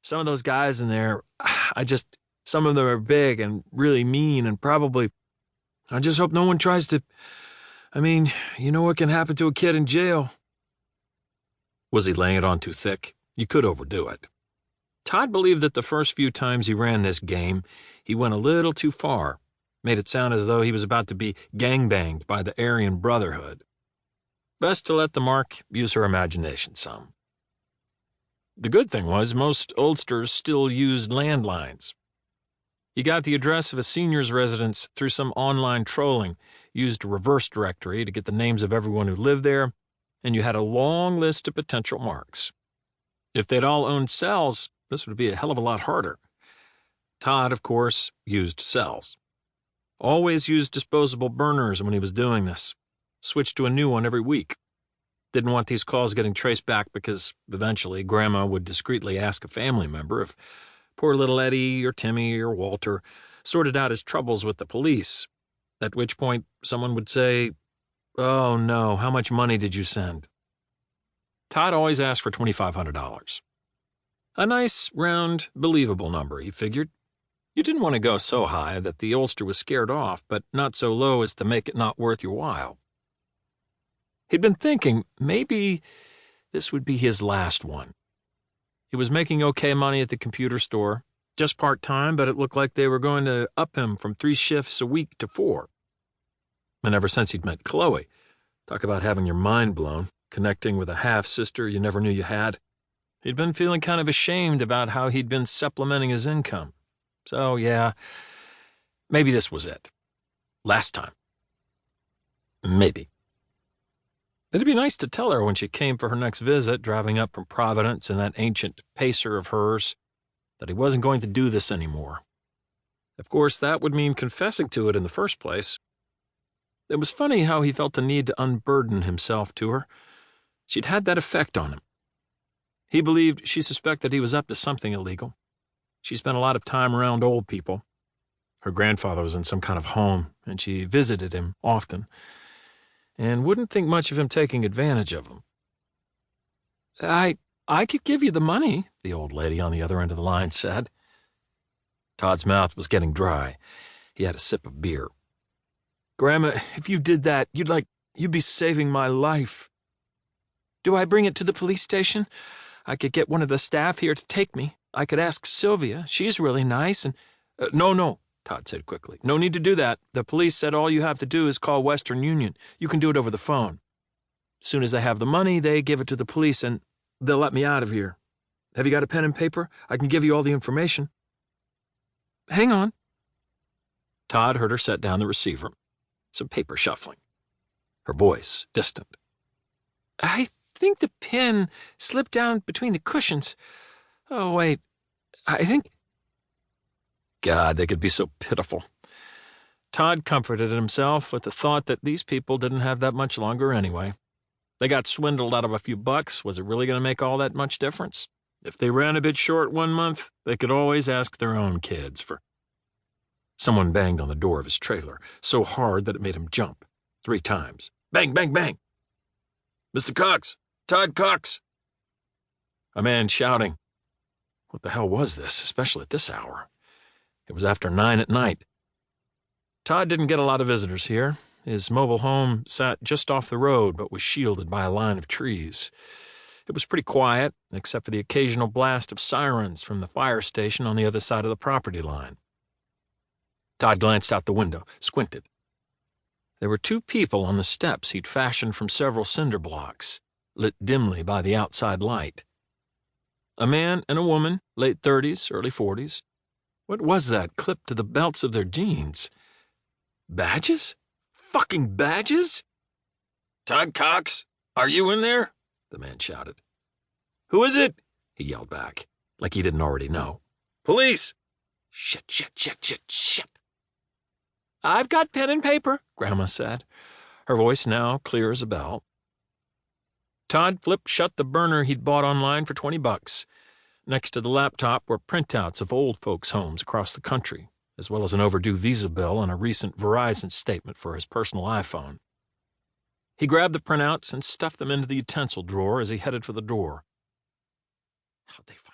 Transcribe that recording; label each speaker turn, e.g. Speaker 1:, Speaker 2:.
Speaker 1: Some of those guys in there, some of them are big and really mean and probably, I just hope no one tries to, you know what can happen to a kid in jail. Was he laying it on too thick? You could overdo it. Todd believed that the first few times he ran this game, he went a little too far, made it sound as though he was about to be gangbanged by the Aryan Brotherhood. Best to let the mark use her imagination some. The good thing was most oldsters still used landlines. You got the address of a senior's residence through some online trolling, used a reverse directory to get the names of everyone who lived there, and you had a long list of potential marks. If they'd all owned cells, this would be a hell of a lot harder. Todd, of course, used cells. Always used disposable burners when he was doing this. Switched to a new one every week. Didn't want these calls getting traced back because eventually Grandma would discreetly ask a family member if poor little Eddie or Timmy or Walter sorted out his troubles with the police, at which point someone would say, "Oh no, how much money did you send?" Todd always asked for $2,500. A nice, round, believable number, he figured. You didn't want to go so high that the oldster was scared off, but not so low as to make it not worth your while. He'd been thinking maybe this would be his last one. He was making okay money at the computer store, just part-time, but it looked like they were going to up him from 3 shifts a week to 4. And ever since he'd met Chloe, talk about having your mind blown, connecting with a half-sister you never knew you had, he'd been feeling kind of ashamed about how he'd been supplementing his income. So, yeah, maybe this was it. Last time. Maybe. It'd be nice to tell her when she came for her next visit, driving up from Providence in that ancient pacer of hers, that he wasn't going to do this anymore. Of course, that would mean confessing to it in the first place. It was funny how he felt the need to unburden himself to her. She'd had that effect on him. He believed she suspected he was up to something illegal. She spent a lot of time around old people. Her grandfather was in some kind of home, and she visited him often, and wouldn't think much of him taking advantage of them. I could give you the money, the old lady on the other end of the line said. Todd's mouth was getting dry. He had a sip of beer. "Grandma, if you did that, you'd be saving my life." "Do I bring it to the police station? I could get one of the staff here to take me. I could ask Sylvia. She's really nice and—" No, Todd said quickly. "No need to do that. The police said all you have to do is call Western Union. You can do it over the phone. As soon as they have the money, they give it to the police and they'll let me out of here. Have you got a pen and paper? I can give you all the information." "Hang on." Todd heard her set down the receiver. Some paper shuffling. Her voice distant. "I think the pen slipped down between the cushions. Oh, wait. I think—" God, they could be so pitiful. Todd comforted himself with the thought that these people didn't have that much longer anyway. They got swindled out of a few bucks. Was it really going to make all that much difference? If they ran a bit short one month, they could always ask their own kids for... Someone banged on the door of his trailer, so hard that it made him jump. 3 times. Bang, bang, bang! "Mr. Cox! Todd Cox!" A man shouting. What the hell was this, especially at this hour? It was after 9 at night. Todd didn't get a lot of visitors here. His mobile home sat just off the road but was shielded by a line of trees. It was pretty quiet, except for the occasional blast of sirens from the fire station on the other side of the property line. Todd glanced out the window, squinted. There were 2 people on the steps he'd fashioned from several cinder blocks, lit dimly by the outside light. A man and a woman, late 30s, early 40s. What was that clipped to the belts of their jeans? Badges? Fucking badges? "Todd Cox, are you in there?" the man shouted. "Who is it?" he yelled back, like he didn't already know. "Police!" Shit. "I've got pen and paper," Grandma said, her voice now clear as a bell. Todd flipped shut the burner he'd bought online for $20. Next to the laptop were printouts of old folks' homes across the country, as well as an overdue Visa bill and a recent Verizon statement for his personal iPhone. He grabbed the printouts and stuffed them into the utensil drawer as he headed for the door. How'd they find